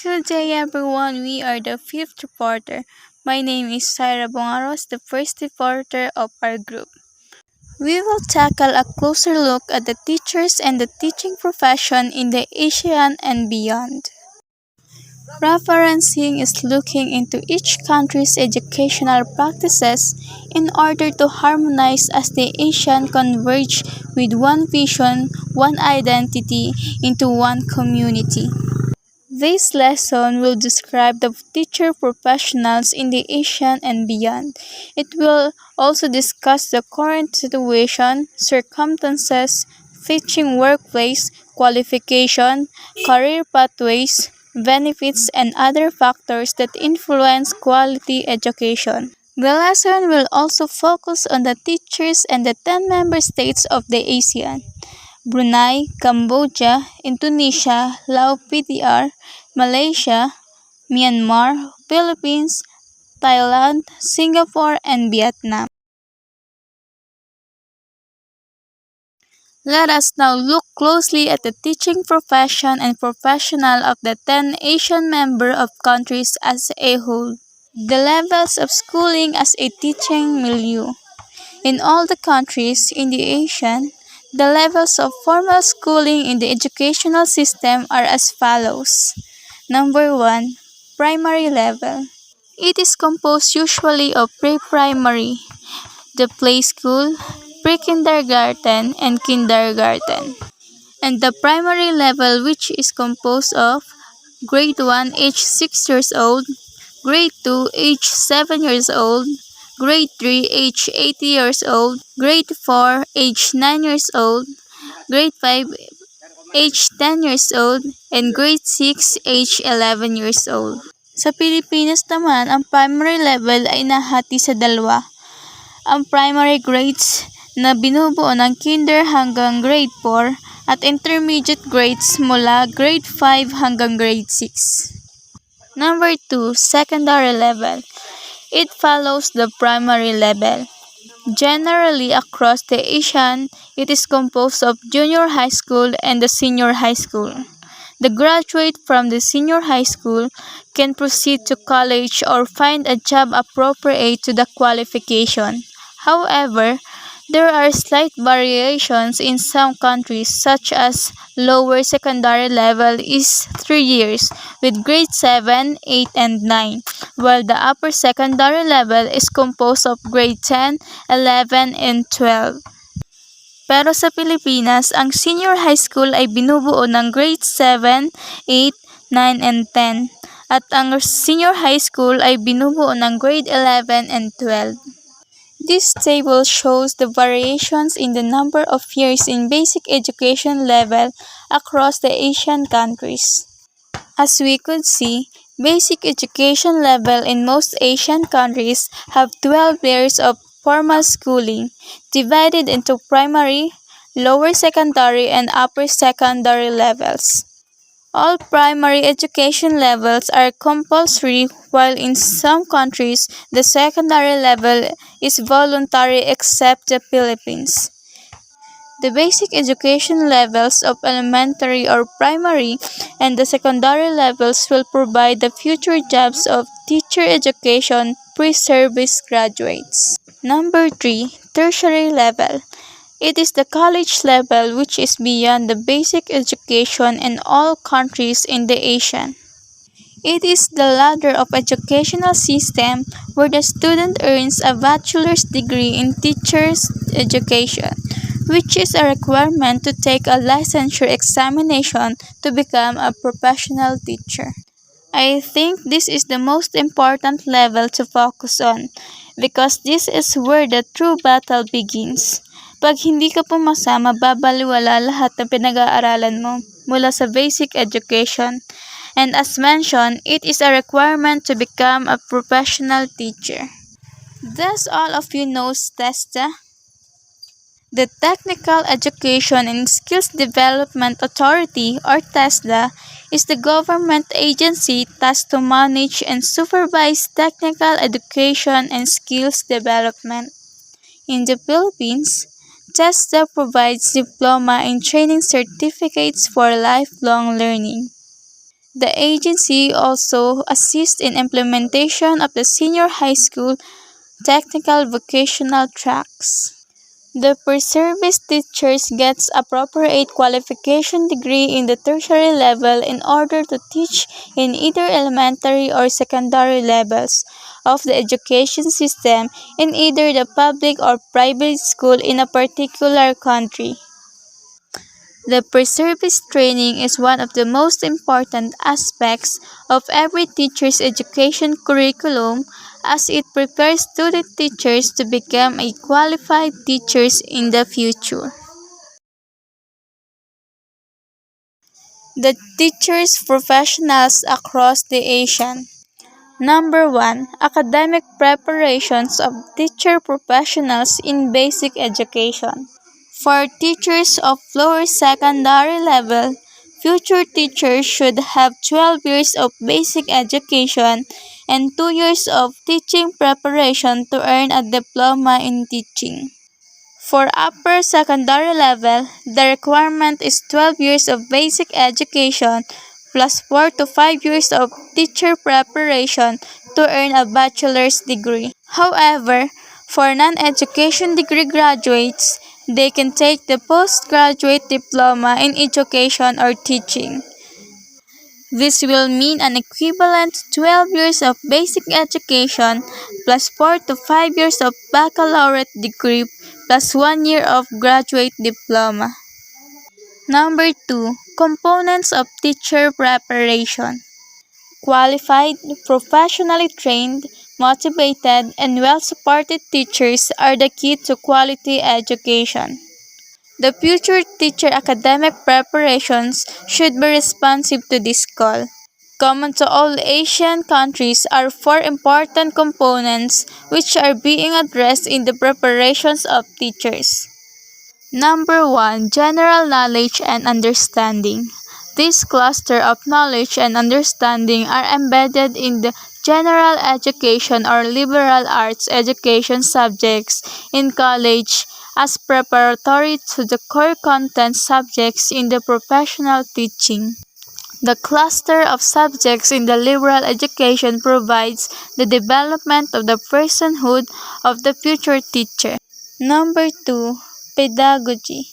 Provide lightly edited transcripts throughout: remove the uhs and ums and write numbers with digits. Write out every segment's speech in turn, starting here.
Good day, everyone. We are the fifth reporter. My name is Saira Bongaros, the first reporter of our group. We will tackle a closer look at the teachers and the teaching profession in the ASEAN and beyond. Referencing is looking into each country's educational practices in order to harmonize as the ASEAN converge with one vision, one identity into one community. This lesson will describe the teacher professionals in the ASEAN and beyond. It will also discuss the current situation, circumstances, teaching workplace, qualification, career pathways, benefits, and other factors that influence quality education. The lesson will also focus on the teachers and the 10 member states of the ASEAN: Brunei, Cambodia, Indonesia, Laos PDR, Malaysia, Myanmar, Philippines, Thailand, Singapore, and Vietnam. Let us now look closely at the teaching profession and professional of the 10 Asian member of countries as a whole. The levels of schooling as a teaching milieu. In all the countries in the ASEAN, the levels of formal schooling in the educational system are as follows. Number 1. Primary level. It is composed usually of pre-primary, the play school, pre-kindergarten, and kindergarten, and the primary level, which is composed of grade 1 age 6 years old, grade 2 age 7 years old, grade 3 age 8 years old, grade 4 age 9 years old, grade 5 age 10 years old, and grade 6 age 11 years old. Sa Pilipinas naman, ang primary level ay nahati sa dalawa. Ang primary grades na binubuo ng kinder hanggang grade 4 at intermediate grades mula grade 5 hanggang grade 6. Number 2, secondary level. It follows the primary level. Generally across the ASEAN, it is composed of junior high school and the senior high school. The graduate from the senior high school can proceed to college or find a job appropriate to the qualification. However, there are slight variations in some countries, such as lower secondary level is 3 years with grade 7, 8, and 9, while the upper secondary level is composed of grade 10, 11, and 12. Pero sa Pilipinas, ang senior high school ay binubuo ng grade 7, 8, 9, and 10, at ang senior high school ay binubuo ng grade 11 and 12. This table shows the variations in the number of years in basic education level across the ASEAN countries. As we could see, basic education level in most ASEAN countries have 12 years of formal schooling, divided into primary, lower secondary, and upper secondary levels. All primary education levels are compulsory, while in some countries, the secondary level is voluntary except the Philippines. The basic education levels of elementary or primary and the secondary levels will provide the future jobs of teacher education pre-service graduates. Number 3, tertiary level. It is the college level which is beyond the basic education in all countries in the ASEAN. It is the ladder of educational system where the student earns a bachelor's degree in teacher's education, which is a requirement to take a licensure examination to become a professional teacher. I think this is the most important level to focus on because this is where the true battle begins. Pag hindi ka pumasa, mababaliwala lahat ng pinag-aaralan mo mula sa basic education. And as mentioned, it is a requirement to become a professional teacher. Does all of you know TESDA? The Technical Education and Skills Development Authority, or TESDA, is the government agency tasked to manage and supervise technical education and skills development. In the Philippines, TESDA provides diploma and training certificates for lifelong learning. The agency also assists in implementation of the senior high school technical vocational tracks. The per-service teachers gets appropriate qualification degree in the tertiary level in order to teach in either elementary or secondary levels of the education system in either the public or private school in a particular country. The per-service training is one of the most important aspects of every teacher's education curriculum as it prepares student teachers to become a qualified teachers in the future. The teachers professionals across the ASEAN. Number 1. Academic preparations of teacher professionals in basic education. For teachers of lower secondary level, future teachers should have 12 years of basic education and 2 years of teaching preparation to earn a diploma in teaching. For upper secondary level, the requirement is 12 years of basic education plus 4 to 5 years of teacher preparation to earn a bachelor's degree. However, for non-education degree graduates, they can take the postgraduate diploma in education or teaching. This will mean an equivalent to 12 years of basic education plus 4 to 5 years of baccalaureate degree plus 1 year of graduate diploma. Number 2. Components of teacher preparation. Qualified, professionally trained, motivated, and well-supported teachers are the key to quality education. The future teacher academic preparations should be responsive to this call. Common to all Asian countries are four important components which are being addressed in the preparations of teachers. Number 1. General knowledge and understanding. This cluster of knowledge and understanding are embedded in the general education or liberal arts education subjects in college as preparatory to the core content subjects in the professional teaching. The cluster of subjects in the liberal education provides the development of the personhood of the future teacher. Number 2. Pedagogy.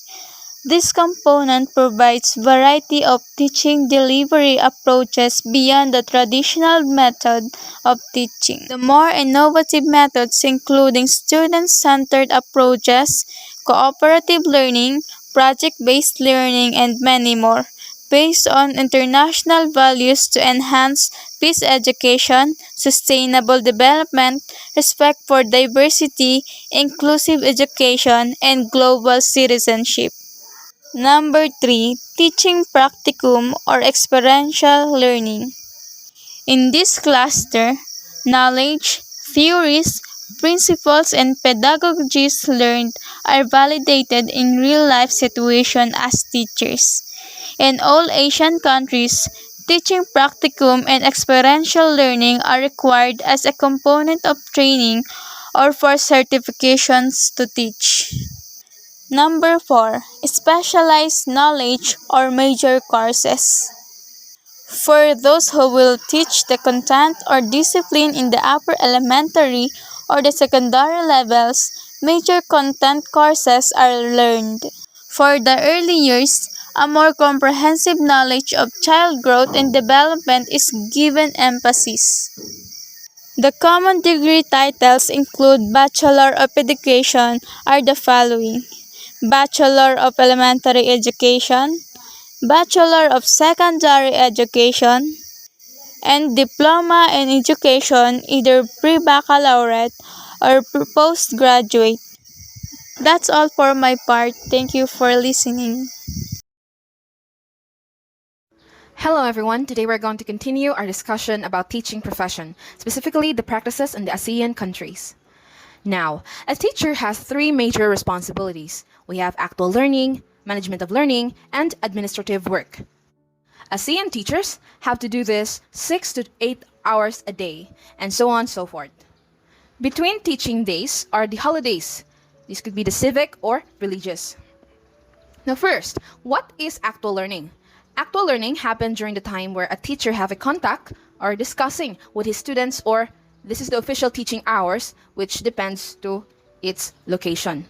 This component provides variety of teaching delivery approaches beyond the traditional method of teaching. The more innovative methods including student-centered approaches, cooperative learning, project-based learning, and many more, based on international values to enhance peace education, sustainable development, respect for diversity, inclusive education, and global citizenship. Number 3. Teaching practicum or experiential learning. In this cluster, knowledge, theories, principles, and pedagogies learned are validated in real-life situations as teachers. In all Asian countries, teaching practicum and experiential learning are required as a component of training or for certifications to teach. Number 4. Specialized knowledge or major courses. For those who will teach the content or discipline in the upper elementary or the secondary levels, major content courses are learned. For the early years, a more comprehensive knowledge of child growth and development is given emphasis. The common degree titles include Bachelor of Education are the following: Bachelor of Elementary Education, Bachelor of Secondary Education, and Diploma in Education, either pre-baccalaureate or postgraduate. That's all for my part. Thank you for listening. Hello everyone, today we're going to continue our discussion about teaching profession, specifically the practices in the ASEAN countries. Now, a teacher has three major responsibilities. We have actual learning, management of learning, and administrative work. ASEAN teachers have to do this 6 to 8 hours a day, and so on and so forth. Between teaching days are the holidays. These could be the civic or religious. Now first, what is actual learning? Actual learning happened during the time where a teacher have a contact or discussing with his students, or this is the official teaching hours, which depends to its location.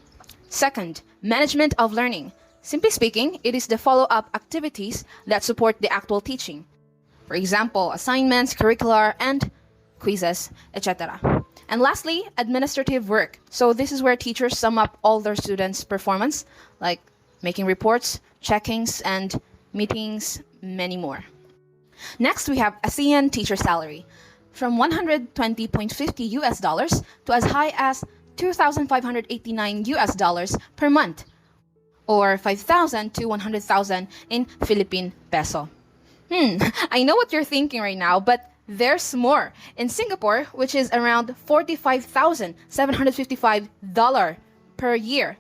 Second, management of learning. Simply speaking, it is the follow-up activities that support the actual teaching. For example, assignments, curricular, and quizzes, etc. And lastly, administrative work. So this is where teachers sum up all their students' performance, like making reports, checkings, and meetings, many more. Next, we have ASEAN teacher salary, from 120.50 US dollars to as high as 2,589 US dollars per month, or 5,000 to 100,000 in Philippine peso. I know what you're thinking right now, but there's more. In Singapore, which is around $45,755 per year,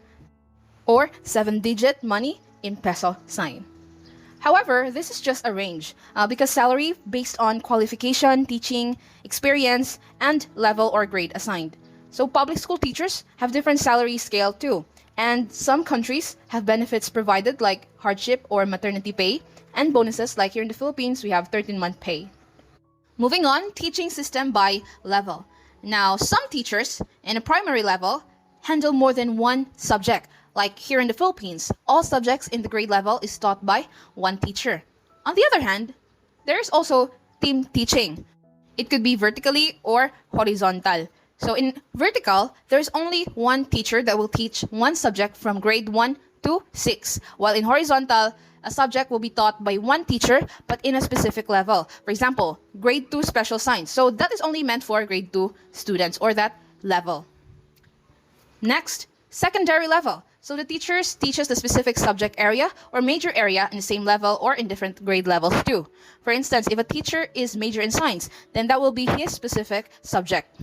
or 7-digit money in peso sign. However, this is just a range because salary based on qualification, teaching, experience, and level or grade assigned. So public school teachers have different salary scale too. And some countries have benefits provided like hardship or maternity pay, and bonuses like here in the Philippines, we have 13-month pay. Moving on, teaching system by level. Now, some teachers in a primary level handle more than one subject. Like here in the Philippines, all subjects in the grade level is taught by one teacher. On the other hand, there is also team teaching. It could be vertically or horizontal. So in vertical, there's only one teacher that will teach one subject from grade 1 to 6, while in horizontal, a subject will be taught by one teacher but in a specific level. For example, grade 2 special science. So that is only meant for grade 2 students or that level. Next, secondary level. So the teachers teaches the specific subject area or major area in the same level or in different grade levels too. For instance, if a teacher is major in science, then that will be his specific subject.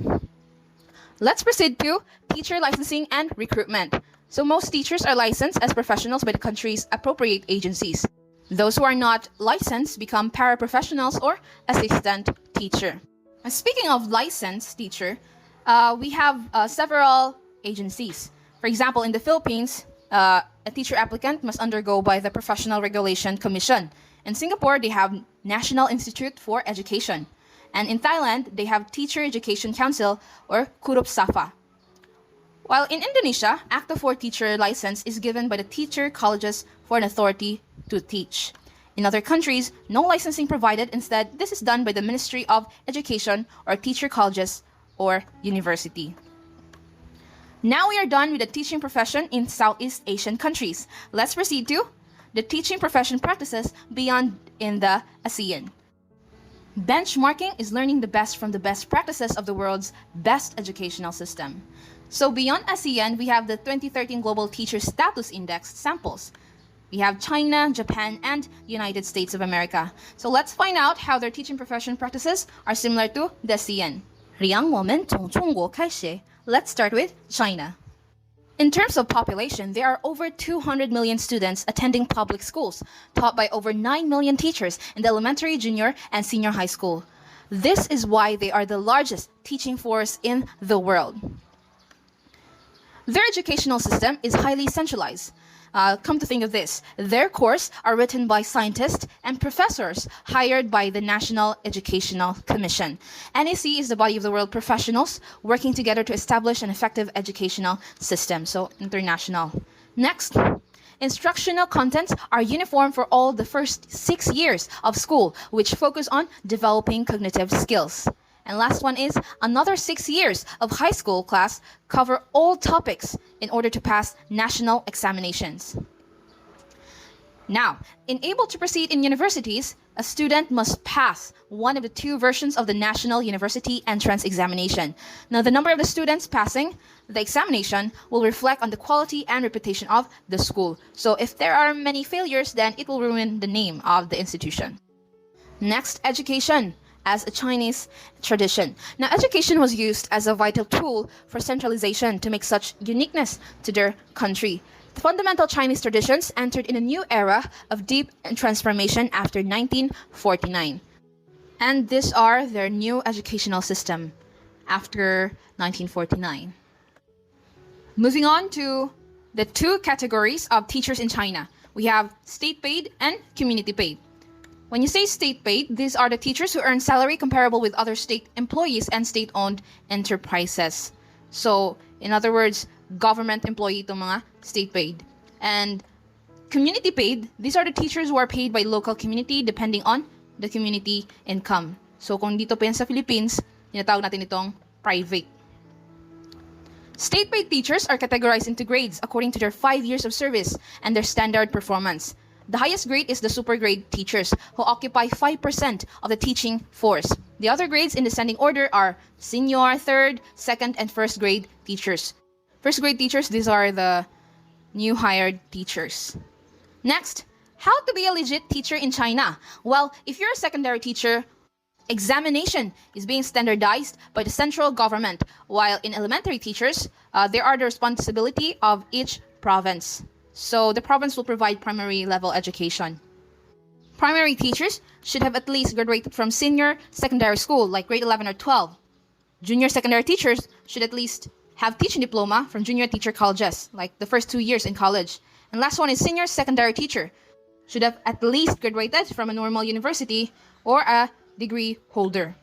Let's proceed to teacher licensing and recruitment. So most teachers are licensed as professionals by the country's appropriate agencies. Those who are not licensed become paraprofessionals or assistant teacher. And speaking of licensed teacher, we have several agencies. For example, in the Philippines, a teacher applicant must undergo by the Professional Regulation Commission. In Singapore, they have National Institute for Education. And in Thailand, they have Teacher Education Council or Kurup Safa. While in Indonesia, Acta for Teacher license is given by the teacher colleges for an authority to teach. In other countries, no licensing provided. Instead, this is done by the Ministry of Education or teacher colleges or university. Now we are done with the teaching profession in Southeast Asian countries. Let's proceed to the teaching profession practices beyond in the ASEAN. Benchmarking is learning the best from the best practices of the world's best educational system. So beyond ASEAN, we have the 2013 Global Teacher Status Index samples. We have China, Japan, and United States of America. So let's find out how their teaching profession practices are similar to the ASEAN. 让我们从中国开始. Let's start with China. In terms of population, there are over 200 million students attending public schools, taught by over 9 million teachers in the elementary, junior, and senior high school. This is why they are the largest teaching force in the world. Their educational system is highly centralized. Come to think of this, their courses are written by scientists and professors hired by the National Educational Commission. NEC is the body of the world professionals working together to establish an effective educational system, so international. Next, instructional contents are uniform for all the first 6 years of school, which focus on developing cognitive skills. And last one is another 6 years of high school class cover all topics in order to pass national examinations. Now, in able to proceed in universities, a student must pass one of the 2 versions of the National University Entrance Examination. Now, the number of the students passing the examination will reflect on the quality and reputation of the school. So if there are many failures, then it will ruin the name of the institution. Next, education as a Chinese tradition. Now, education was used as a vital tool for centralization to make such uniqueness to their country. The fundamental Chinese traditions entered in a new era of deep transformation after 1949. And these are their new educational system after 1949. Moving on to the 2 categories of teachers in China. We have state-paid and community-paid. When you say state paid, these are the teachers who earn salary comparable with other state employees and state-owned enterprises. So, in other words, government employee itong mga state paid. And community paid, these are the teachers who are paid by local community depending on the community income. So, kung dito pa yan sa Philippines, tinatawag natin itong private. State-paid teachers are categorized into grades according to their 5 years of service and their standard performance. The highest grade is the super grade teachers, who occupy 5% of the teaching force. The other grades in descending order are senior, third, second, and first grade teachers. First grade teachers, these are the new hired teachers. Next, how to be a legit teacher in China? Well, if you're a secondary teacher, examination is being standardized by the central government, while in elementary teachers, they are the responsibility of each province. So the province will provide primary level education. Primary teachers should have at least graduated from senior secondary school, like grade 11 or 12. Junior secondary teachers should at least have teaching diploma from junior teacher colleges, like the first 2 years in college. And last one is senior secondary teacher should have at least graduated from a normal university or a degree holder.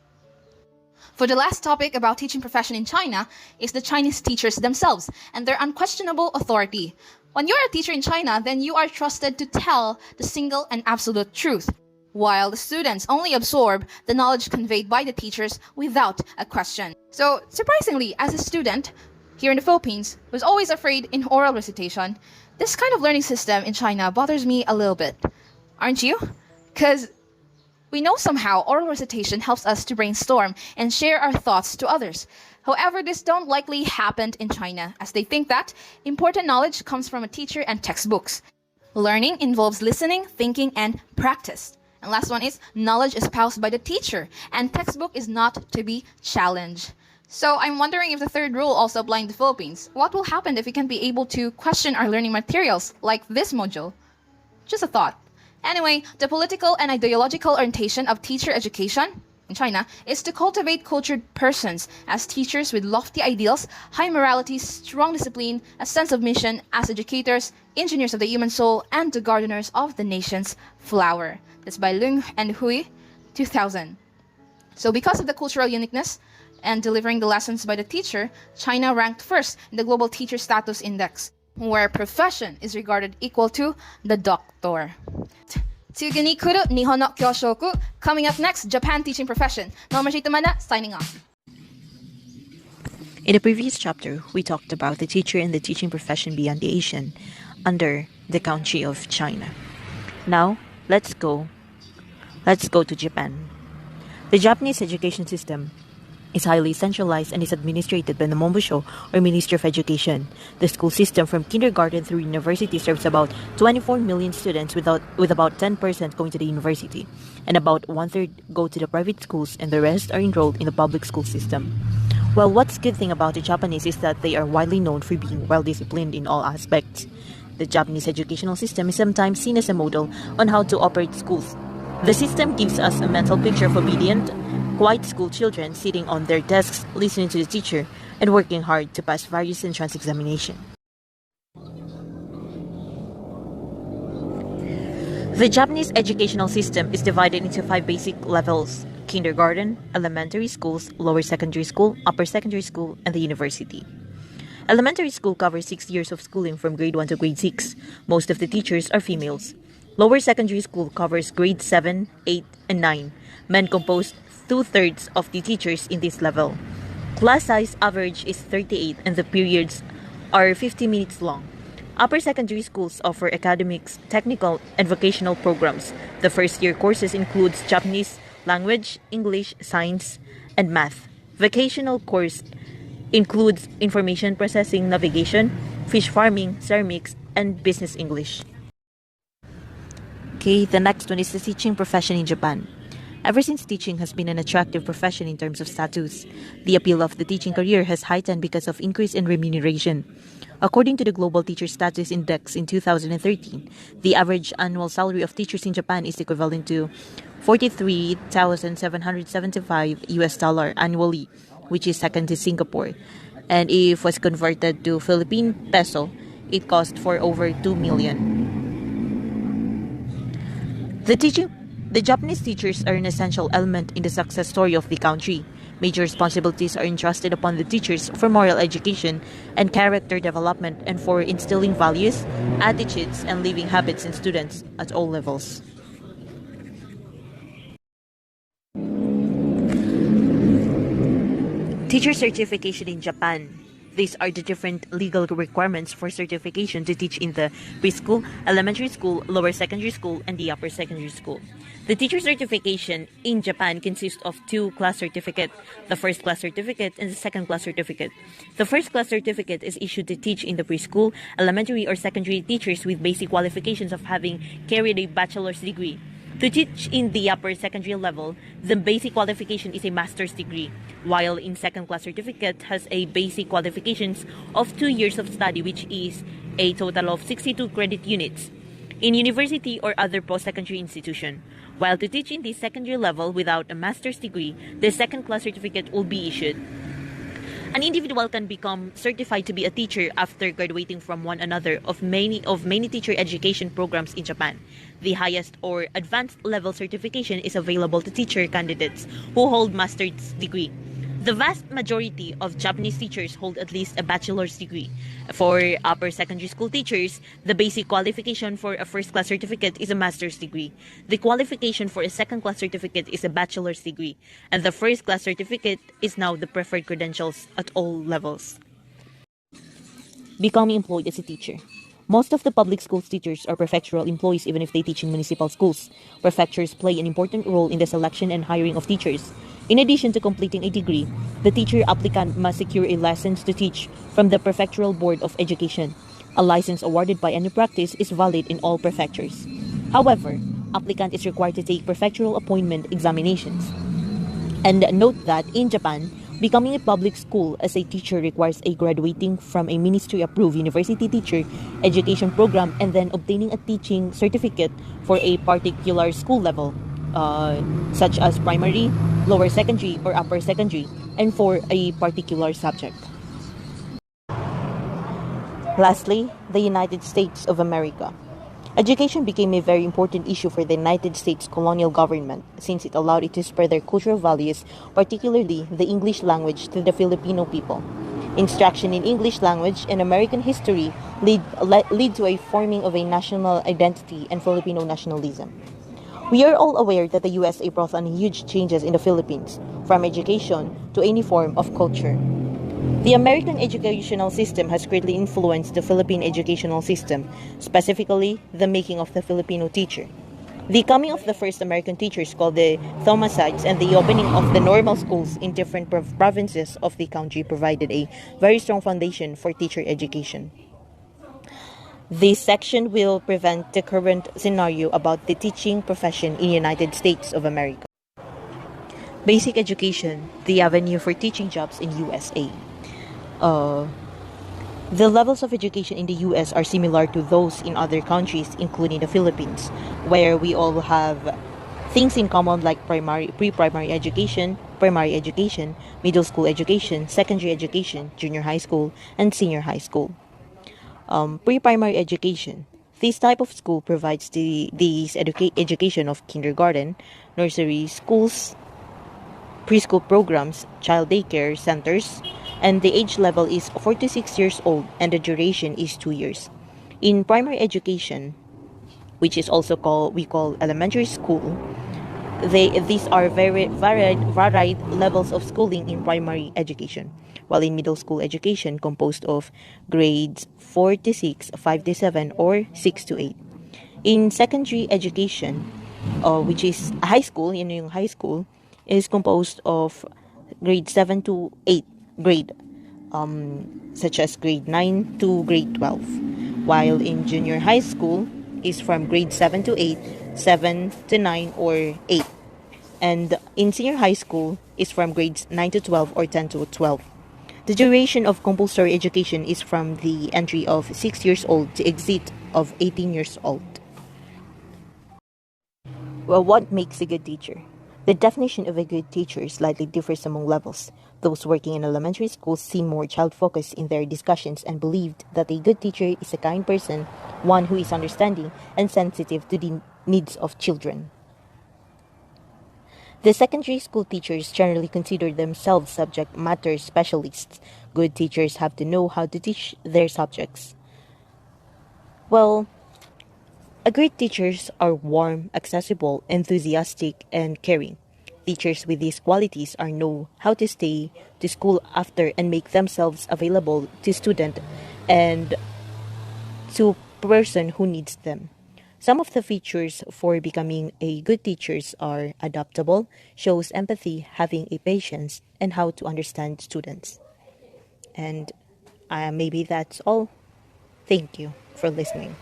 For the last topic about teaching profession in China is the Chinese teachers themselves and their unquestionable authority. When you're a teacher in China, then you are trusted to tell the single and absolute truth, while the students only absorb the knowledge conveyed by the teachers without a question. So, surprisingly, as a student here in the Philippines who was always afraid in oral recitation, this kind of learning system in China bothers me a little bit. Aren't you? Because we know somehow oral recitation helps us to brainstorm and share our thoughts to others. However, this don't likely happen in China, as they think that important knowledge comes from a teacher and textbooks. Learning involves listening, thinking, and practice. And last one is knowledge espoused by the teacher, and textbook is not to be challenged. So I'm wondering if the third rule also applies in the Philippines. What will happen if we can be able to question our learning materials, like this module? Just a thought. Anyway, the political and ideological orientation of teacher education in China is to cultivate cultured persons as teachers with lofty ideals, high morality, strong discipline, a sense of mission as educators, engineers of the human soul, and the gardeners of the nation's flower. That's by Lung and Hui, 2000. So because of the cultural uniqueness and delivering the lessons by the teacher, China ranked first in the Global Teacher Status Index, where profession is regarded equal to the doctor. Tsuguni kuru Nihon no kyoshoku. Coming up next, Japan teaching profession. Mel Mar Jay Tumanda signing off. In the previous chapter, we talked about the teacher and the teaching profession beyond the ASEAN, under the country of China. Now, let's go to Japan. The Japanese education system is highly centralized and is administered by the Mombusho, or Ministry of Education. The school system from kindergarten through university serves about 24 million students, with about 10% going to the university, and about one-third go to the private schools, and the rest are enrolled in the public school system. Well, what's good thing about the Japanese is that they are widely known for being well-disciplined in all aspects. The Japanese educational system is sometimes seen as a model on how to operate schools. The system gives us a mental picture of obedient, quiet school children sitting on their desks, listening to the teacher, and working hard to pass various entrance examinations. The Japanese educational system is divided into 5 basic levels: kindergarten, elementary schools, lower secondary school, upper secondary school, and the university. Elementary school covers 6 years of schooling from grade 1 to grade 6. Most of the teachers are females. Lower secondary school covers grade 7, 8, and 9. Men compose 2/3 of the teachers in this level. Class size average is 38 and the periods are 50 minutes long. Upper secondary schools offer academics, technical, and vocational programs. The first year courses includes Japanese language, English, science, and math. Vocational course includes information processing, navigation, fish farming, ceramics, and business English. Okay, the next one is the teaching profession in Japan. Ever since teaching has been an attractive profession in terms of status, the appeal of the teaching career has heightened because of increase in remuneration. According to the Global Teacher Status Index in 2013, the average annual salary of teachers in Japan is equivalent to $43,775 annually, which is second to Singapore. And if was converted to Philippine peso, it cost for over 2 million. The The Japanese teachers are an essential element in the success story of the country. Major responsibilities are entrusted upon the teachers for moral education and character development and for instilling values, attitudes, and living habits in students at all levels. Teacher certification in Japan. These are the different legal requirements for certification to teach in the preschool, elementary school, lower secondary school, and the upper secondary school. The teacher certification in Japan consists of two class certificates, the first class certificate and the second class certificate. The first class certificate is issued to teach in the preschool, elementary, or secondary teachers with basic qualifications of having carried a bachelor's degree. To teach in the upper secondary level, the basic qualification is a master's degree, while in second class certificate has a basic qualifications of 2 years of study, which is a total of 62 credit units in university or other post-secondary institution. While to teach in the secondary level without a master's degree, the second class certificate will be issued. An individual can become certified to be a teacher after graduating from one another of many teacher education programs in Japan. The highest or advanced level certification is available to teacher candidates who hold master's degree. The vast majority of Japanese teachers hold at least a bachelor's degree. For upper secondary school teachers, the basic qualification for a first class certificate is a master's degree. The qualification for a second class certificate is a bachelor's degree. And the first class certificate is now the preferred credentials at all levels. Becoming employed as a teacher. Most of the public schools teachers are prefectural employees even if they teach in municipal schools. Prefectures play an important role in the selection and hiring of teachers. In addition to completing a degree, the teacher applicant must secure a license to teach from the Prefectural Board of Education. A license awarded by any practice is valid in all prefectures. However, applicant is required to take prefectural appointment examinations. And note that in Japan, becoming a public school as a teacher requires a graduating from a ministry-approved university teacher education program and then obtaining a teaching certificate for a particular school level, such as primary, lower secondary, or upper secondary, and for a particular subject. Lastly, the United States of America. Education became a very important issue for the United States colonial government since it allowed it to spread their cultural values, particularly the English language, to the Filipino people. Instruction in English language and American history lead to a forming of a national identity and Filipino nationalism. We are all aware that the USA brought on huge changes in the Philippines, from education to any form of culture. The American educational system has greatly influenced the Philippine educational system, specifically the making of the Filipino teacher. The coming of the first American teachers called the Thomasites and the opening of the normal schools in different provinces of the country provided a very strong foundation for teacher education. This section will present the current scenario about the teaching profession in the United States of America. Basic education, the avenue for teaching jobs in USA. The levels of education in the US are similar to those in other countries, including the Philippines, where we all have things in common like pre-primary education, primary education, middle school education, secondary education, junior high school, and senior high school. Pre-primary education. This type of school provides the education of kindergarten, nursery schools, preschool programs, child daycare centers, and the age level is 4 to 6 years old and the duration is 2 years. In primary education, which is also we call elementary school, these are very varied levels of schooling in primary education, while in middle school education composed of grades 4 to 6, 5 to 7, or 6 to 8. In secondary education, which is high school, yung high school, is composed of grade 7 to 8 grade, such as grade 9 to grade 12, while in junior high school is from grade 7 to 8, 7 to 9, or 8, and in senior high school is from grades 9 to 12 or 10 to 12. The duration of compulsory education is from the entry of 6 years old to exit of 18 years old. Well, what makes a good teacher? The definition of a good teacher slightly differs among levels. Those working in elementary schools seem more child-focused in their discussions and believed that a good teacher is a kind person, one who is understanding and sensitive to the needs of children. The secondary school teachers generally consider themselves subject matter specialists. Good teachers have to know how to teach their subjects. Well, great teachers are warm, accessible, enthusiastic, and caring. Teachers with these qualities are know how to stay to school after and make themselves available to student and to person who needs them. Some of the features for becoming a good teachers are adaptable, shows empathy, having a patience, and how to understand students. And maybe that's all. Thank you for listening.